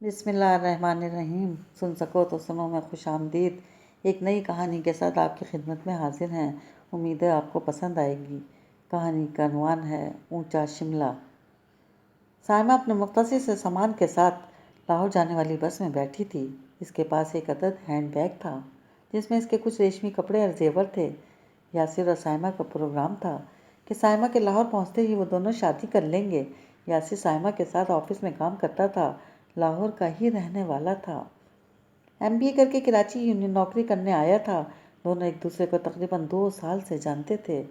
بسم اللہ الرحمن الرحیم۔ سن سکو تو سنو میں خوش آمدید ایک نئی کہانی کے ساتھ آپ کی خدمت میں حاضر ہیں۔ امید ہے آپ کو پسند آئے گی۔ کہانی کا عنوان ہے اونچا شملہ۔ سائمہ اپنے مختصر سے سامان کے ساتھ لاہور جانے والی بس میں بیٹھی تھی۔ اس کے پاس ایک عدد ہینڈ بیگ تھا جس میں اس کے کچھ ریشمی کپڑے اور زیور تھے۔ یاسر اور سائمہ کا پروگرام تھا کہ سائمہ کے لاہور پہنچتے ہی وہ دونوں شادی کر لیں گے۔ یاسر سائمہ کے ساتھ آفس میں کام کرتا تھا، لاہور کا ہی رہنے والا تھا۔ MBA کر کے کراچی نوکری کرنے آیا تھا۔ دونوں ایک دوسرے کو تقریباً 2 سال سے جانتے تھے۔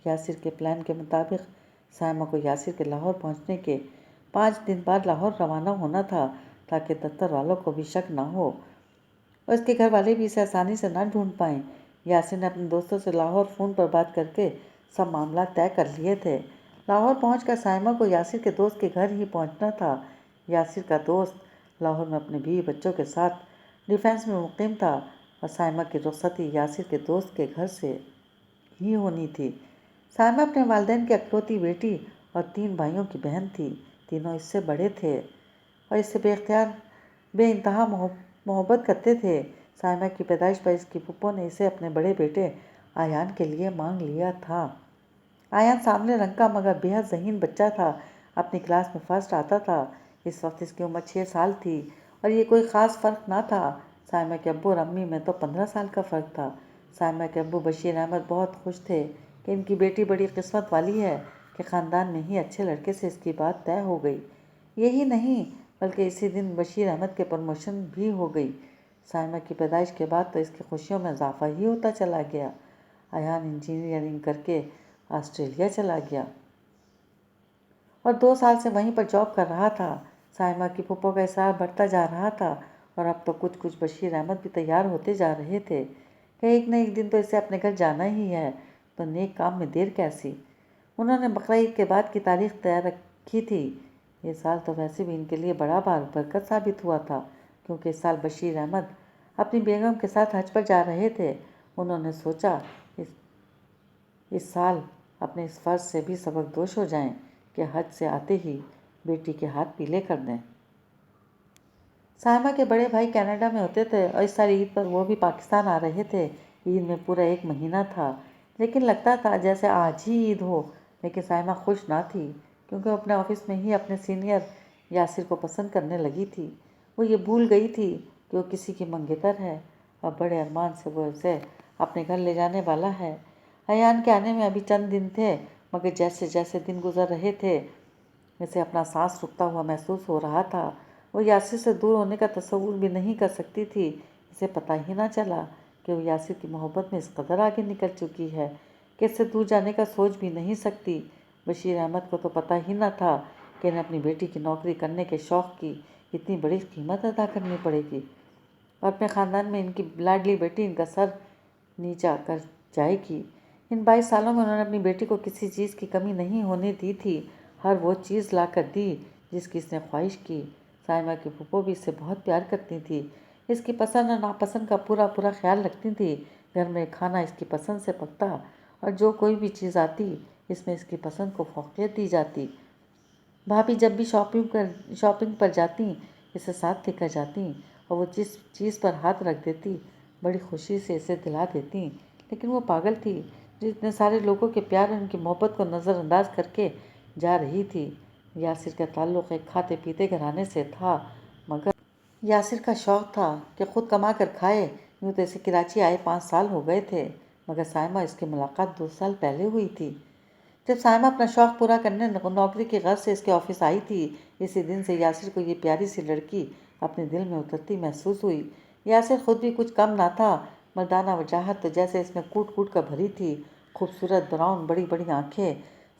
یاسر کے پلان کے مطابق سائمہ کو یاسر کے لاہور پہنچنے کے 5 دن بعد لاہور روانہ ہونا تھا تاکہ دفتر والوں کو بھی شک نہ ہو اور اس کے گھر والے بھی اسے آسانی سے نہ ڈھونڈ پائیں۔ یاسر نے اپنے دوستوں سے لاہور فون پر بات کر کے سب معاملات طے کر لیے تھے۔ لاہور پہنچ کر سائمہ کو یاسر کے دوست کے گھر ہی پہنچنا تھا۔ یاسر کا دوست لاہور میں اپنے بیوی بچوں کے ساتھ ڈیفینس میں مقیم تھا اور سائمہ کی رخصتی یاسر کے دوست کے گھر سے ہی ہونی تھی۔ سائمہ اپنے والدین کی اکلوتی بیٹی اور 3 بھائیوں کی بہن تھی۔ تینوں اس سے بڑے تھے اور اس سے بے انتہا محبت کرتے تھے۔ سائمہ کی پیدائش پر اس کی پھپھو نے اسے اپنے بڑے بیٹے ایان کے لیے مانگ لیا تھا۔ ایان سانولے رنگ کا مگر بے حد ذہین بچہ تھا۔ اپنی کلاس میں فرسٹ آتا تھا۔ اس وقت اس کی عمر 6 سال تھی اور یہ کوئی خاص فرق نہ تھا۔ سائمہ کے ابو اور امی میں تو 15 سال کا فرق تھا۔ سائمہ کے ابو بشیر احمد بہت خوش تھے کہ ان کی بیٹی بڑی قسمت والی ہے کہ خاندان میں ہی اچھے لڑکے سے اس کی بات طے ہو گئی۔ یہی نہیں بلکہ اسی دن بشیر احمد کے پروموشن بھی ہو گئی۔ سائمہ کی پیدائش کے بعد تو اس کی خوشیوں میں اضافہ ہی ہوتا چلا گیا۔ ایان انجینئرنگ کر کے آسٹریلیا چلا گیا اور 2 سال سے وہیں پر جاب کر رہا تھا۔ سائمہ کی پھپھو کا اصرار بڑھتا جا رہا تھا اور اب تو کچھ بشیر احمد بھی تیار ہوتے جا رہے تھے کہ ایک نہ ایک دن تو اسے اپنے گھر جانا ہی ہے، تو نیک کام میں دیر کیسی۔ انہوں نے بقرعید کے بعد کی تاریخ طے رکھی تھی۔ یہ سال تو ویسے بھی ان کے لیے بڑا برکت ثابت ہوا تھا کیونکہ اس سال بشیر احمد اپنی بیگم کے ساتھ حج پر جا رہے تھے۔ انہوں نے سوچا اس سال اپنے اس فرض سے بھی سبکدوش ہو جائیں کہ حج سے آتے ہی بیٹی کے ہاتھ پیلے کر دیں۔ سائمہ کے بڑے بھائی کینیڈا میں ہوتے تھے اور اس سال عید پر وہ بھی پاکستان آ رہے تھے۔ عید میں پورا 1 مہینہ تھا لیکن لگتا تھا جیسے آج ہی عید ہو۔ لیکن سائمہ خوش نہ تھی کیونکہ وہ اپنے آفس میں ہی اپنے سینئر یاسر کو پسند کرنے لگی تھی۔ وہ یہ بھول گئی تھی کہ وہ کسی کی منگیتر ہے اور بڑے ارمان سے وہ اسے اپنے گھر لے جانے والا ہے۔ ایان کے آنے میں ابھی چند دن تھے مگر جیسے جیسے دن گزر رہے تھے اسے اپنا سانس رکتا ہوا محسوس ہو رہا تھا۔ وہ یاسر سے دور ہونے کا تصور بھی نہیں کر سکتی تھی۔ اسے پتہ ہی نہ چلا کہ وہ یاسر کی محبت میں اس قدر آگے نکل چکی ہے کہ اس سے دور جانے کا سوچ بھی نہیں سکتی۔ بشیر احمد کو تو پتہ ہی نہ تھا کہ انہیں اپنی بیٹی کی نوکری کرنے کے شوق کی اتنی بڑی قیمت ادا کرنی پڑے گی اور اپنے خاندان میں ان کی لاڈلی بیٹی ان کا سر نیچا کر جائے گی۔ ان 22 سالوں میں انہوں نے اپنی بیٹی کو کسی چیز کی کمی نہیں ہونے دی تھی۔ ہر وہ چیز لا کر دی جس کی اس نے خواہش کی۔ سائمہ کی پھپھو بھی اسے بہت پیار کرتی تھی، اس کی پسند اور ناپسند کا پورا خیال رکھتی تھی۔ گھر میں کھانا اس کی پسند سے پکتا اور جو کوئی بھی چیز آتی اس میں اس کی پسند کو فوقیت دی جاتی۔ بھابھی جب بھی شاپنگ پر جاتی اسے ساتھ لے کر جاتی اور وہ جس چیز پر ہاتھ رکھ دیتی بڑی خوشی سے اسے دلا دیتی۔ لیکن وہ پاگل تھی جو اتنے سارے لوگوں کے پیار اور ان کی محبت کو نظر انداز کر کے جا رہی تھی۔ یاسر کا تعلق ایک کھاتے پیتے گھرانے سے تھا مگر یاسر کا شوق تھا کہ خود کما کر کھائے۔ یوں تو اسے کراچی آئے 5 سال ہو گئے تھے مگر سائمہ اس کی ملاقات 2 سال پہلے ہوئی تھی جب سائمہ اپنا شوق پورا کرنے نوکری کی غرض سے اس کے آفس آئی تھی۔ اسی دن سے یاسر کو یہ پیاری سی لڑکی اپنے دل میں اترتی محسوس ہوئی۔ یاسر خود بھی کچھ کم نہ تھا۔ مردانہ وجاہت تو جیسے اس میں کوٹ کوٹ کر بھری تھی۔ خوبصورت براؤن بڑی بڑی آنکھیں،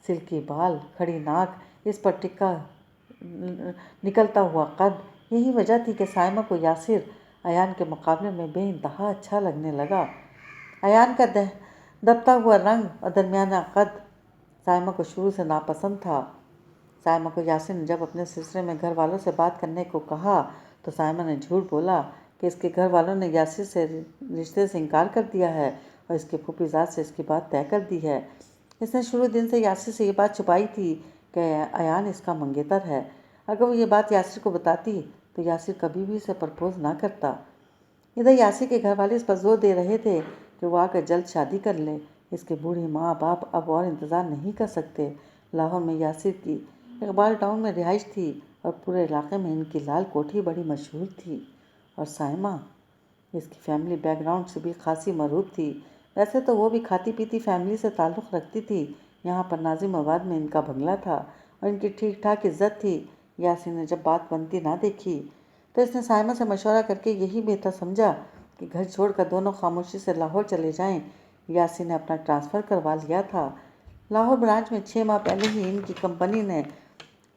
سلکی بال، کھڑی ناک، اس پر ٹکا نکلتا ہوا قد۔ یہی وجہ تھی کہ سائمہ کو یاسر ایان کے مقابلے میں بے انتہا اچھا لگنے لگا۔ ایان کا دبتا ہوا رنگ اور درمیانہ قد سائمہ کو شروع سے ناپسند تھا۔ سائمہ کو یاسر نے جب اپنے سلسلے میں گھر والوں سے بات کرنے کو کہا تو سائمہ نے جھوٹ بولا کہ اس کے گھر والوں نے یاسر سے رشتے سے انکار کر دیا ہے اور اس کی پھوپھی ذات سے اس کی بات طے کر دی ہے۔ اس نے شروع دن سے یاسر سے یہ بات چھپائی تھی کہ ایان اس کا منگیتر ہے۔ اگر وہ یہ بات یاسر کو بتاتی تو یاسر کبھی بھی اسے پرپوز نہ کرتا۔ ادھر یاسر کے گھر والے اس پر زور دے رہے تھے کہ وہ آ کر جلد شادی کر لے، اس کے بوڑھے ماں باپ اب اور انتظار نہیں کر سکتے۔ لاہور میں یاسر کی اقبال ٹاؤن میں رہائش تھی اور پورے علاقے میں ان کی لال کوٹھی بڑی مشہور تھی۔ اور سائمہ، اس کی فیملی بیک گراؤنڈ سے بھی خاصی مرعوب تھی۔ ویسے تو وہ بھی کھاتی پیتی فیملی سے تعلق رکھتی تھی۔ یہاں پر ناظم آباد میں ان کا بنگلہ تھا اور ان کی ٹھیک ٹھاک عزت تھی۔ یاسر نے جب بات بنتی نہ دیکھی تو اس نے سائمہ سے مشورہ کر کے یہی بہتر سمجھا کہ گھر چھوڑ کر دونوں خاموشی سے لاہور چلے جائیں۔ یاسر نے اپنا ٹرانسفر کروا لیا تھا۔ لاہور برانچ میں 6 ماہ پہلے ہی ان کی کمپنی نے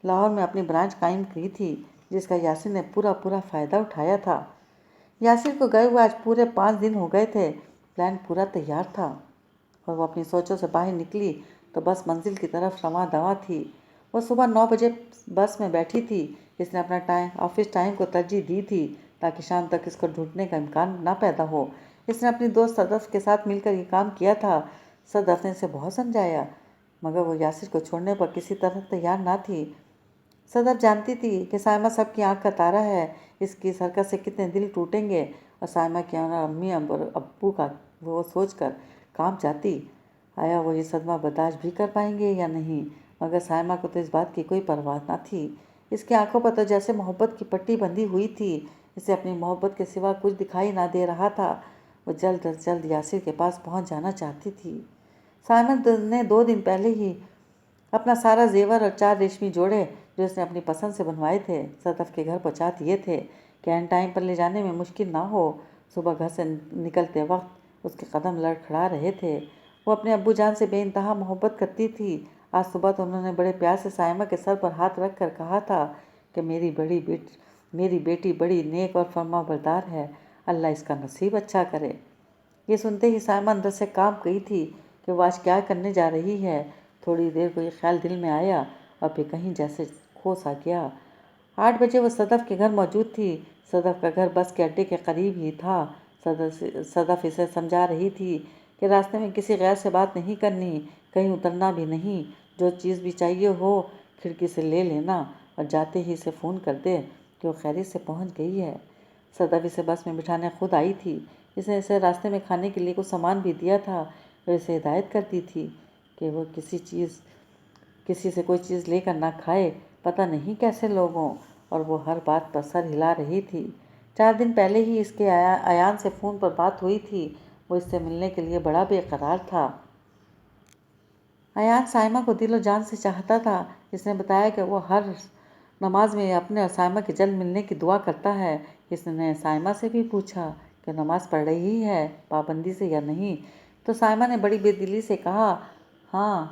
لاہور میں اپنی برانچ قائم کی تھی، جس کا یاسر نے پورا فائدہ اٹھایا تھا۔ یاسر کو گئے ہوئے آج پورے 5 دن ہو گئے تھے۔ پلان پورا تیار تھا اور وہ اپنی سوچوں سے باہر نکلی تو بس منزل کی طرف رواں دواں تھی۔ وہ صبح 9 بجے بس میں بیٹھی تھی۔ اس نے اپنا آفس ٹائم کو ترجیح دی تھی تاکہ شام تک اس کو ڈھونڈنے کا امکان نہ پیدا ہو۔ اس نے اپنی دوست صدف کے ساتھ مل کر یہ کام کیا تھا۔ صدف نے اسے بہت سمجھایا مگر وہ یاسر کو چھوڑنے پر کسی طرح تیار نہ تھی۔ صدف جانتی تھی کہ سائمہ سب کی آنکھ کا تارا ہے، اس کی اس حرکت سے کتنے دل ٹوٹیں گے، اور سائمہ کی امی اور ابو کا وہ سوچ کر کانپ جاتی۔ آیا وہ یہ صدمہ برداشت بھی کر پائیں گے یا نہیں؟ مگر سائمہ کو تو اس بات کی کوئی پرواہ نہ تھی۔ اس کی آنکھوں پر تو جیسے محبت کی پٹی بندھی ہوئی تھی۔ اسے اپنی محبت کے سوا کچھ دکھائی نہ دے رہا تھا۔ وہ جلد از جلد یاسر کے پاس پہنچ جانا چاہتی تھی۔ سائمہ نے 2 دن پہلے ہی اپنا سارا زیور اور 4 ریشمی جوڑے جو اس نے اپنی پسند سے بنوائے تھے صدف کے گھر پہنچا دیے تھے کہ عین ٹائم پر لے جانے میں مشکل نہ ہو۔ صبح گھر سے نکلتے وقت اس کے قدم لڑکھڑا رہے تھے۔ وہ اپنے ابو جان سے بے انتہا محبت کرتی تھی۔ آج صبح تو انہوں نے بڑے پیار سے سائمہ کے سر پر ہاتھ رکھ کر کہا تھا کہ میری بیٹی بڑی نیک اور فرما بردار ہے، اللہ اس کا نصیب اچھا کرے۔ یہ سنتے ہی سائمہ اندر سے کانپ گئی تھی کہ وہ آج کیا کرنے جا رہی ہے۔ تھوڑی دیر کو یہ خیال دل میں آیا اور پھر کہیں جیسے کھو سا گیا۔ 8 بجے وہ صدف کے گھر موجود تھی۔ صدف کا گھر بس کے اڈے کے قریب ہی تھا۔ صدف اسے سمجھا رہی تھی کہ راستے میں کسی غیر سے بات نہیں کرنی، کہیں اترنا بھی نہیں، جو چیز بھی چاہیے ہو کھڑکی سے لے لینا اور جاتے ہی اسے فون کر دے کہ وہ خیریت سے پہنچ گئی ہے۔ صدف اسے بس میں بٹھانے خود آئی تھی۔ اس نے اسے راستے میں کھانے کے لیے کچھ سامان بھی دیا تھا اور اسے ہدایت کرتی تھی کہ وہ کسی سے کوئی چیز لے کر نہ کھائے، پتہ نہیں کیسے لوگ ہوں، اور وہ ہر بات پر سر ہلا رہی تھی۔ 4 دن پہلے ہی اس کے ایان سے فون پر بات ہوئی تھی۔ وہ اس سے ملنے کے لیے بڑا بے قرار تھا۔ ایان سائمہ کو دل و جان سے چاہتا تھا۔ اس نے بتایا کہ وہ ہر نماز میں اپنے اور سائمہ کے جلد ملنے کی دعا کرتا ہے۔ اس نے سائمہ سے بھی پوچھا کہ نماز پڑھ رہی ہے پابندی سے یا نہیں، تو سائمہ نے بڑی بے دلی سے کہا ہاں۔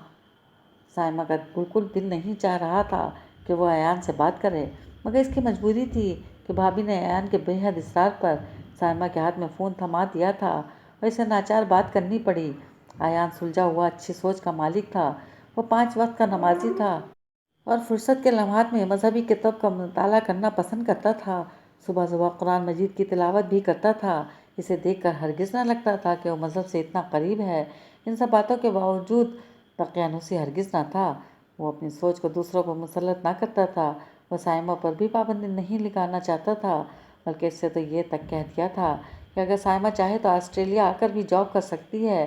سائمہ کا بالکل دل نہیں چاہ رہا تھا کہ وہ ایان سے بات کرے، مگر اس کی مجبوری تھی کہ بھابھی نے ایان کے بے حد اصرار پر سائمہ کے ہاتھ میں فون تھما دیا تھا اور اسے ناچار بات کرنی پڑی۔ ایان سلجھا ہوا اچھی سوچ کا مالک تھا۔ وہ 5 وقت کا نمازی تھا اور فرصت کے لمحات میں مذہبی کتب کا مطالعہ کرنا پسند کرتا تھا۔ صبح صبح قرآن مجید کی تلاوت بھی کرتا تھا۔ اسے دیکھ کر ہرگز نہ لگتا تھا کہ وہ مذہب سے اتنا قریب ہے۔ ان سب باتوں کے باوجود دقیانوسی ہرگز نہ تھا۔ وہ اپنی سوچ کو دوسروں پر مسلط نہ کرتا تھا۔ وہ سائمہ پر بھی پابندی نہیں لگانا چاہتا تھا، بلکہ اس سے تو یہ تک کہہ دیا تھا کہ اگر سائمہ چاہے تو آسٹریلیا آ کر بھی جاب کر سکتی ہے۔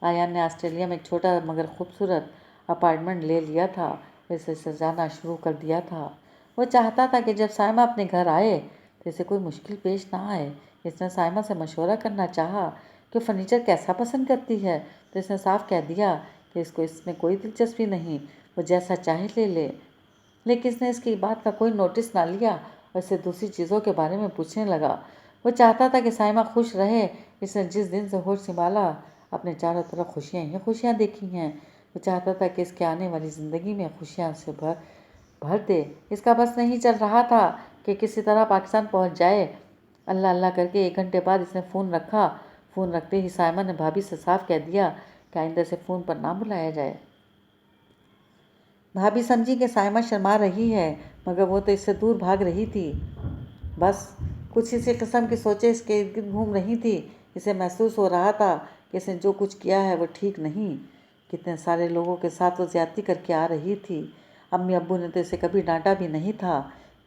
ایان نے آسٹریلیا میں ایک چھوٹا مگر خوبصورت اپارٹمنٹ لے لیا تھا اور اسے سجانا شروع کر دیا تھا۔ وہ چاہتا تھا کہ جب سائمہ اپنے گھر آئے تو اسے کوئی مشکل پیش نہ آئے۔ اس نے سائمہ سے مشورہ کرنا چاہا کہ فرنیچر کیسا پسند کرتی ہے، تو اس نے صاف کہہ دیا کہ اس کو اس میں کوئی دلچسپی نہیں، وہ جیسا چاہے لے لے۔ لیکن اس نے اس کی بات کا کوئی نوٹس نہ لیا اور اسے دوسری چیزوں کے بارے میں پوچھنے لگا۔ وہ چاہتا تھا کہ سائمہ خوش رہے۔ اس نے جس دن سے ہوش سنبھالا اپنے چاروں طرف خوشیاں ہی خوشیاں دیکھی ہیں۔ وہ چاہتا تھا کہ اس کے آنے والی زندگی میں خوشیاں سے بھر دے۔ اس کا بس نہیں چل رہا تھا کہ کسی طرح پاکستان پہنچ جائے۔ اللہ اللہ کر کے 1 گھنٹے بعد اس نے فون رکھا۔ فون رکھتے ہی سائمہ نے بھابھی سے صاف کہہ دیا کہ آئندہ سے فون پر نہ بلایا جائے۔ بھابھی سمجھی کہ سائمہ شرما رہی ہے، مگر وہ تو اس سے دور بھاگ رہی تھی۔ بس کچھ اسی قسم کی سوچیں اس کے ارد گرد گھوم رہی تھیں۔ اسے محسوس ہو رہا تھا کہ اس نے جو کچھ کیا ہے وہ ٹھیک نہیں۔ کتنے سارے لوگوں کے ساتھ وہ زیادتی کر کے آ رہی تھی۔ امی ابو نے تو اسے کبھی ڈانٹا بھی نہیں تھا،